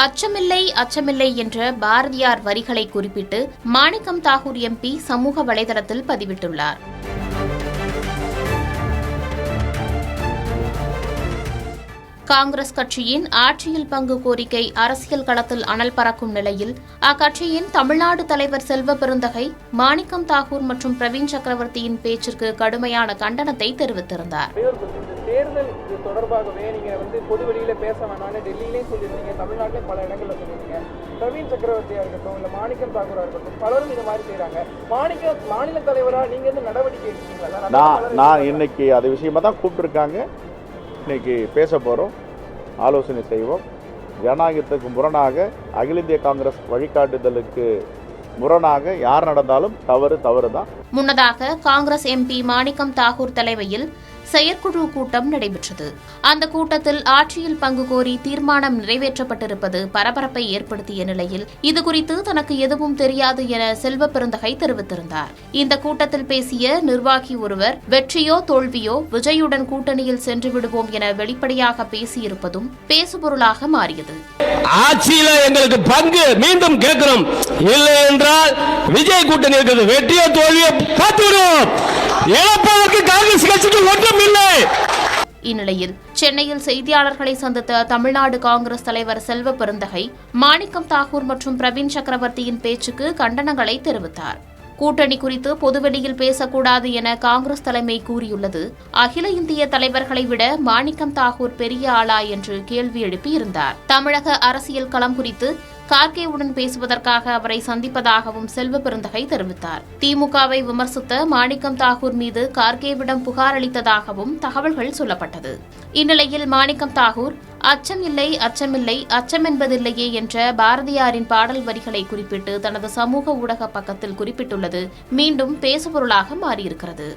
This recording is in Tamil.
அச்சமில்லை அச்சமில்லை என்ற பாரதியார் வரிகளை குறிப்பிட்டு மாணிக்கம் தாகூர் எம்பி சமூக வலைதளத்தில் பதிவிட்டுள்ளார். காங்கிரஸ் கட்சியின் ஆட்சியில் பங்கு கோரிக்கை அரசியல் களத்தில் அனல் பறக்கும் நிலையில் அக்கட்சியின் தமிழ்நாடு தலைவர் செல்வ பெருந்தகை மாணிக்கம் தாகூர் மற்றும் பிரவீன் சக்கரவர்த்தியின் பேச்சிற்கு கடுமையான கண்டனத்தை தெரிவித்திருந்தார். தேர்தல் தொடர்பாகவே நீங்க பொதுவெளியில பேச வேணாம்னு டெல்லியிலே சொல்லியிருந்தீங்க, தமிழ்நாட்டிலே பல இடங்கள்ல சொல்லியிருந்தீங்க. பிரவீன் சக்கரவர்த்தியா இருக்கட்டும், இல்ல மாணிக்கம் தாகூரா இருக்கட்டும், பலரும் இந்த மாதிரி செய்யறாங்க. மாநில தலைவரா நீங்க நடவடிக்கை எடுத்தீங்களா? நான் இன்னைக்கு அது விஷயமா தான் கூப்பிட்டுருக்காங்க. இன்னைக்கு பேச போகிறோம், ஆலோசனை செய்வோம். ஜனநாயகத்துக்கு முரணாக, அகில இந்திய காங்கிரஸ் வழிகாட்டுதலுக்கு முரணாக யார் நடந்தாலும் தவறு தான். முன்னதாக காங்கிரஸ் எம்பி மாணிக்கம் தாகூர் தலைமையில் செயற்குழு கூட்டம் நடைபெற்றது. அந்த கூட்டத்தில் ஆட்சியில் பங்கு கோரி தீர்மானம் நிறைவேற்றப்பட்டிருப்பது பரபரப்பை ஏற்படுத்திய நிலையில் இதுகுறித்து தனக்கு எதுவும் தெரியாது என செல்வ பெருந்தகை தெரிவித்திருந்தார். இந்த கூட்டத்தில் பேசிய நிர்வாகி ஒருவர் வெற்றியோ தோல்வியோ விஜயுடன் கூட்டணியில் சென்று விடுவோம் என வெளிப்படையாக பேசியிருப்பதும் பேசுபொருளாக மாறியது. ஆட்சியில எங்களுக்கு பங்கு மீண்டும் கேட்கிறோம், இல்லை என்றால் விஜய் கூட்டணி இருக்கிறது, வெற்றியோ தோல்வியோ பார்த்துவிடுவோம், இழப்பதற்கு காங்கிரஸ் கட்சிக்கு ஒன்றும் இல்லை. இந்நிலையில் சென்னையில் செய்தியாளர்களை சந்தித்த தமிழ்நாடு காங்கிரஸ் தலைவர் செல்வ பெருந்தகை மாணிக்கம் தாகூர் மற்றும் பிரவீன் சக்கரவர்த்தியின் பேச்சுக்கு கண்டனங்களை தெரிவித்தார். கூட்டணி குறித்து பொதுவெளியில் பேசக்கூடாது என காங்கிரஸ் தலைமை கூறியுள்ளது. அகில இந்திய தலைவர்களை விட மாணிக்கம் தாகூர் பெரிய ஆளா என்று கேள்வி எழுப்பியிருந்தார். தமிழக அரசியல் களம் குறித்து கார்கேவுடன் பேசுவதற்காக அவரை சந்திப்பதாகவும் செல்வ பெருந்தகை தெரிவித்தார். திமுகவை விமர்சித்த மாணிக்கம் தாகூர் மீது கார்கேவிடம் புகார் அளித்ததாகவும் தகவல்கள் சொல்லப்பட்டது. இந்நிலையில் மாணிக்கம் தாகூர் அச்சம் இல்லை அச்சமில்லை அச்சம் என்பதில்லையே என்ற பாரதியாரின் பாடல் வரிகளை குறிப்பிட்டு தனது சமூக ஊடக பக்கத்தில் குறிப்பிட்டுள்ளது மீண்டும் பேசுபொருளாக மாறியிருக்கிறது.